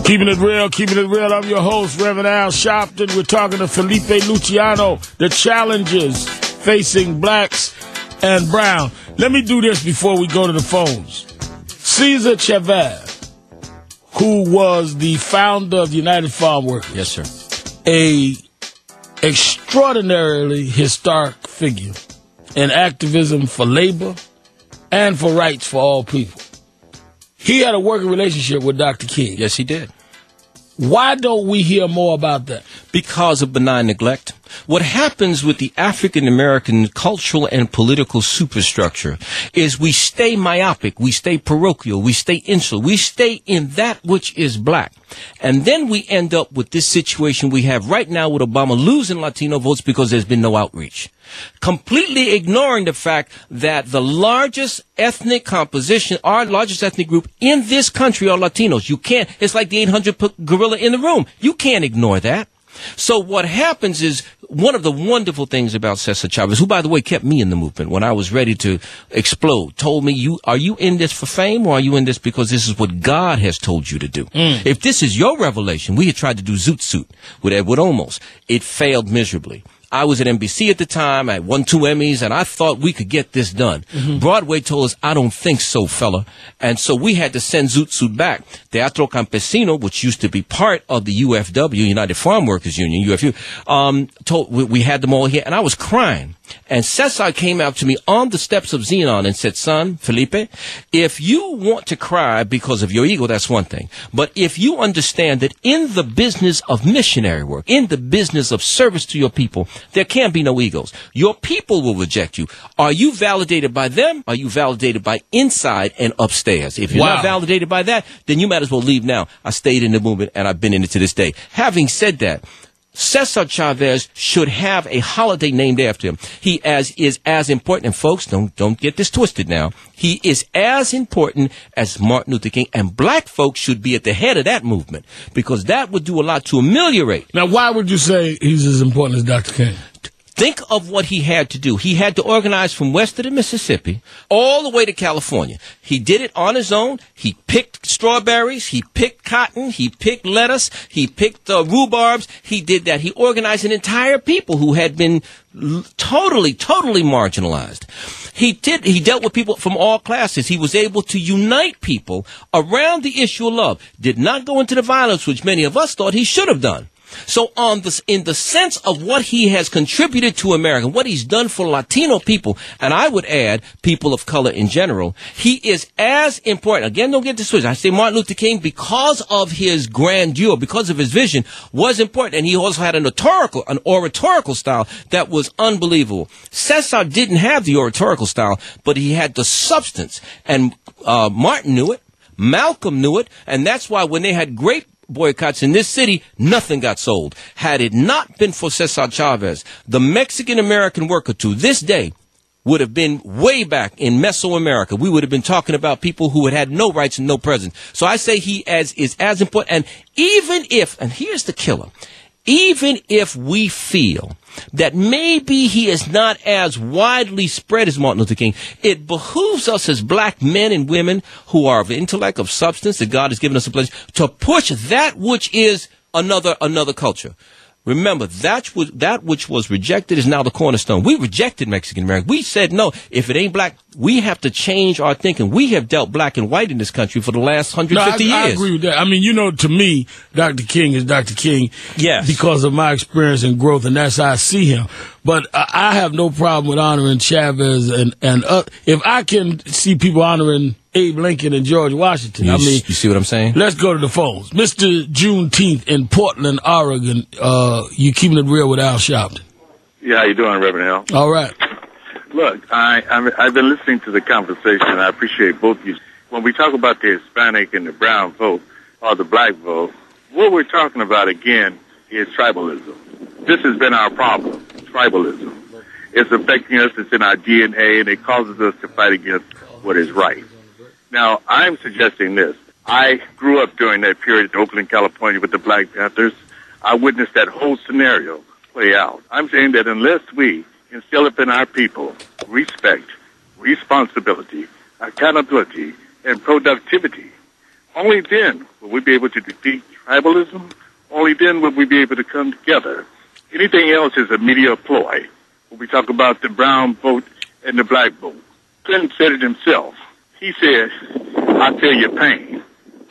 Keeping it real, keeping it real. I'm your host, Reverend Al Sharpton. We're talking to Felipe Luciano, the challenges facing blacks and brown. Let me do this before we go to the phones. Cesar Chavez, who was the founder of the United Farm Workers. Yes, sir. A extraordinarily historic figure in activism for labor and for rights for all people. He had a working relationship with Dr. King. Yes, he did. Why don't we hear more about that? Because of benign neglect. What happens with the African-American cultural and political superstructure is we stay myopic, we stay parochial, we stay insular, we stay in that which is black. And then we end up with this situation we have right now with Obama losing Latino votes because there's been no outreach. Completely ignoring the fact that the largest ethnic composition, our largest ethnic group in this country are Latinos. You can't, it's like the 800 gorilla in the room. You can't ignore that. So what happens is one of the wonderful things about Cesar Chavez, who, by the way, kept me in the movement when I was ready to explode, told me, are you in this for fame or are you in this because this is what God has told you to do? If this is your revelation, we had tried to do Zoot Suit with Edward Olmos. It failed miserably. I was at NBC at the time. I won 2 Emmys, and I thought we could get this done. Broadway told us, I don't think so, fella. And so we had to send Zoot Suit back. Teatro Campesino, which used to be part of the UFW, United Farm Workers Union, UFU, we had them all here, and I was crying. And Cesar came out to me on the steps of Xenon and said, son, Felipe, if you want to cry because of your ego, that's one thing. But if you understand that in the business of missionary work, in the business of service to your people, there can be no egos. Your people will reject you. Are you validated by them? Are you validated by inside and upstairs? If you're not validated by that, then you might as well leave now. I stayed in the movement and I've been in it to this day. Having said that, Cesar Chavez should have a holiday named after him. He is as important, and folks, don't get this twisted now. He is as important as Martin Luther King, and black folks should be at the head of that movement because that would do a lot to ameliorate. Now, why would you say he's as important as Dr. King? Think of what he had to do. He had to organize from west of the Mississippi all the way to California. He did it on his own. He picked strawberries. He picked cotton. He picked lettuce. He picked rhubarbs. He did that. He organized an entire people who had been totally marginalized. He dealt with people from all classes. He was able to unite people around the issue of love. Did not go into the violence, which many of us thought he should have done. So in the sense of what he has contributed to America, what he's done for Latino people, and I would add people of color in general, he is as important. Again, don't get this twisted. I say Martin Luther King because of his grandeur, because of his vision, was important. And he also had an oratorical style that was unbelievable. Cesar didn't have the oratorical style, but he had the substance. And Martin knew it. Malcolm knew it. And that's why when they had great boycotts in this city, nothing got sold. Had it not been for Cesar Chavez, the Mexican-American worker to this day would have been way back in Mesoamerica. We would have been talking about people who had no rights and no presence. So I say he is as important. And even if, and here's the killer, even if we feel that maybe he is not as widely spread as Martin Luther King, it behooves us as black men and women who are of intellect, of substance, that God has given us a place, to push that which is another culture. Remember, that which was rejected is now the cornerstone. We rejected Mexican American. We said, no, if it ain't black, we have to change our thinking. We have dealt black and white in this country for the last 150 years. I agree with that. I mean, to me, Dr. King is Dr. King because of my experience and growth, and that's how I see him. But I have no problem with honoring Chavez and if I can see people honoring Abe Lincoln and George Washington. You see what I'm saying? Let's go to the phones. Mr. Juneteenth in Portland, Oregon. You keeping it real with Al Sharpton. Yeah, how you doing, Reverend Al? All right. Look, I've been listening to the conversation. I appreciate both of you. When we talk about the Hispanic and the brown vote, or the black vote, what we're talking about, again, is tribalism. This has been our problem, tribalism. It's affecting us. It's in our DNA, and it causes us to fight against what is right. Now, I'm suggesting this. I grew up during that period in Oakland, California with the Black Panthers. I witnessed that whole scenario play out. I'm saying that unless we instill up in our people respect, responsibility, accountability, and productivity, Only then will we be able to defeat tribalism. Only then will we be able to come together. Anything else is a media ploy. When we talk about the brown vote and the black vote, Clinton said it himself. He said, I feel your pain.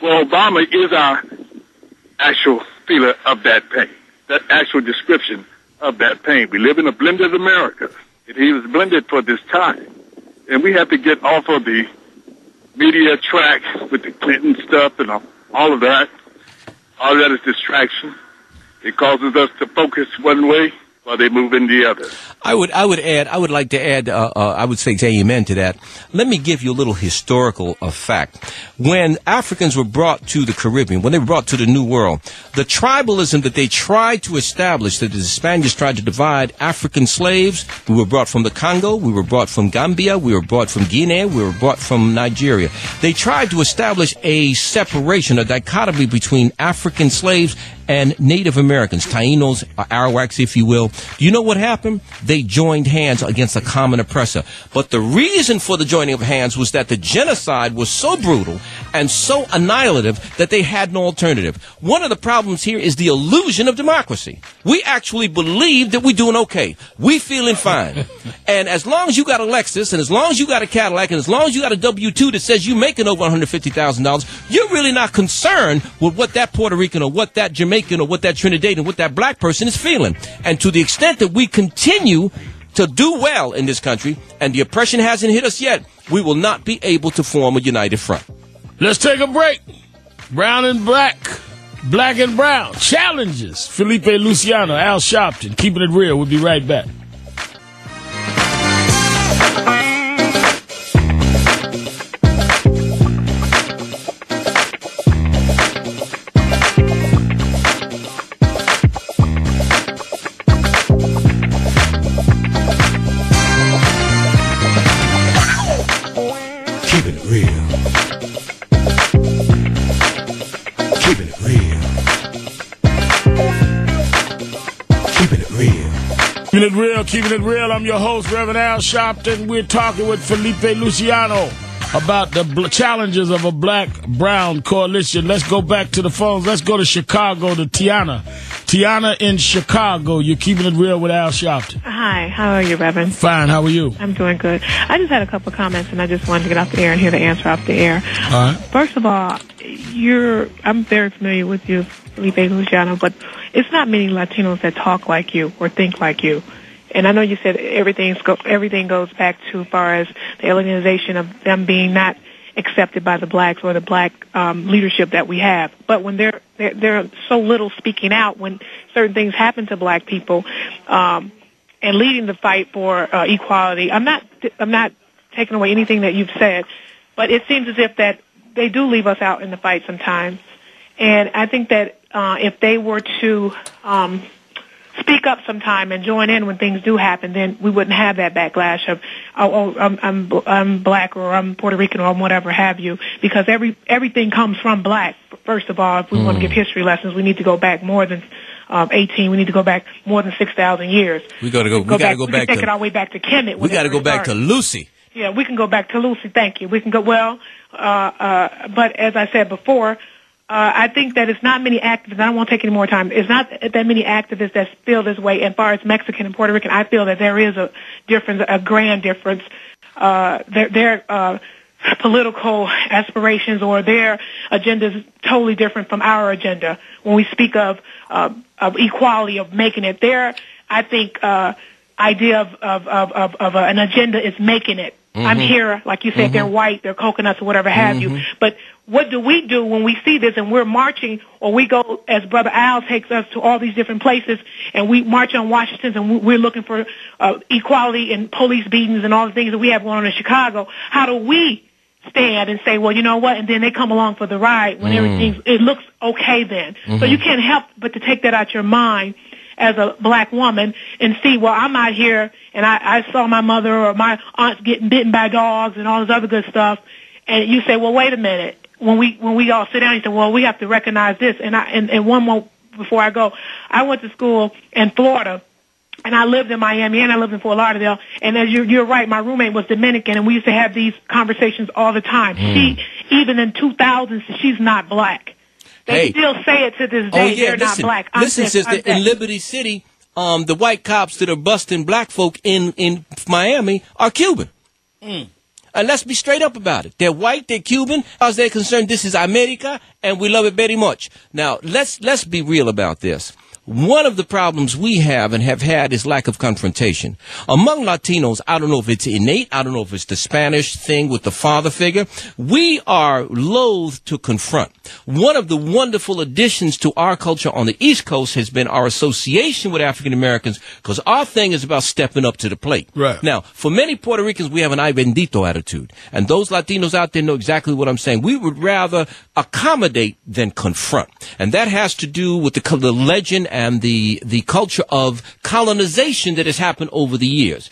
Well, Obama is our actual feeler of that pain, that actual description of that pain. We live in a blended America, and he was blended for this time. And we have to get off of the media track with the Clinton stuff and all of that. All of that is distraction. It causes us to focus one way while they move in the other. I would like to add, I would say amen to that. Let me give you a little historical fact. When Africans were brought to the Caribbean, when they were brought to the New World, the tribalism that they tried to establish, that the Spaniards tried to divide African slaves, we were brought from the Congo, we were brought from Gambia, we were brought from Guinea, we were brought from Nigeria. They tried to establish a separation, a dichotomy between African slaves and Native Americans, Tainos, Arawaks, if you will. Do you know what happened? They joined hands against a common oppressor. But the reason for the joining of hands was that the genocide was so brutal and so annihilative that they had no alternative. One of the problems here is the illusion of democracy. We actually believe that we're doing okay. We feeling fine. And as long as you got a Lexus, and as long as you got a Cadillac, and as long as you got a W-2 that says you're making over $150,000, you're really not concerned with what that Puerto Rican or what that Jamaican or what that Trinidadian, what that black person is feeling. And to the extent that we continue to do well in this country, and the oppression hasn't hit us yet, we will not be able to form a united front. Let's take a break. Brown and black, black and brown. Challenges. Felipe, Luciano, Al Sharpton. Keeping it real. We'll be right back. Keeping it real. I'm your host, Reverend Al Sharpton. We're talking with Felipe Luciano about the challenges of a black-brown coalition. Let's go back to the phones. Let's go to Chicago to Tiana. Tiana in Chicago. You're keeping it real with Al Sharpton. Hi. How are you, Reverend? Fine. How are you? I'm doing good. I just had a couple of comments, and I just wanted to get off the air and hear the answer off the air. All right. First of all, I'm very familiar with you, Felipe Luciano, but it's not many Latinos that talk like you or think like you. And I know you said everything goes back to as far as the alienization of them being not accepted by the blacks or the black leadership that we have. But when they're so little speaking out when certain things happen to black people and leading the fight for equality, I'm not taking away anything that you've said, but it seems as if that they do leave us out in the fight sometimes. And I think that if they were to speak up sometime and join in when things do happen, then we wouldn't have that backlash of, I'm black or I'm Puerto Rican or whatever have you, because everything comes from black. First of all, if we want to give history lessons, we need to go back more than 18. We need to go back more than 6,000 years. We got to go back. We can take it all the way back to Kemet. We got to go back to Lucy. Yeah, we can go back to Lucy. Thank you. We can go, but as I said before, I think that it's not many activists, I don't want to take any more time, it's not that many activists that feel this way. As far as Mexican and Puerto Rican, I feel that there is a difference, a grand difference. Their political aspirations or their agenda is totally different from our agenda. When we speak of equality, of making it, their, I think, idea of an agenda is making it. Mm-hmm. I'm here, like you said, they're white, they're coconuts or whatever have you. But what do we do when we see this and we're marching, or we go, as Brother Al takes us to all these different places, and we march on Washington and we're looking for equality and police beatings and all the things that we have going on in Chicago? How do we stand and say, well, you know what, and then they come along for the ride when it looks okay then? So you can't help but to take that out your mind as a black woman and see, well, I'm out here and I saw my mother or my aunt getting bitten by dogs and all this other good stuff, and you say, well, wait a minute. When we all sit down and say, well, we have to recognize this. And one more before I go, I went to school in Florida, And I lived in Miami and I lived in Fort Lauderdale. And as you're right, my roommate was Dominican, and we used to have these conversations all the time. She, even in 2000s, she's not black. They still say it to this day. They're not black. Listen, sister, in Liberty City, the white cops that are busting black folk in Miami are Cuban. And let's be straight up about it. They're white, they're Cuban. As far as they're concerned, this is America, and we love it very much. Now, let's be real about this. One of the problems we have and have had is lack of confrontation. Among Latinos, I don't know if it's innate, I don't know if it's the Spanish thing with the father figure, we are loath to confront. One of the wonderful additions to our culture on the East Coast has been our association with African Americans, because our thing is about stepping up to the plate. Right. Now, for many Puerto Ricans, we have an ay bendito attitude. And those Latinos out there know exactly what I'm saying. We would rather accommodate than confront. And that has to do with the legend and the culture of colonization that has happened over the years.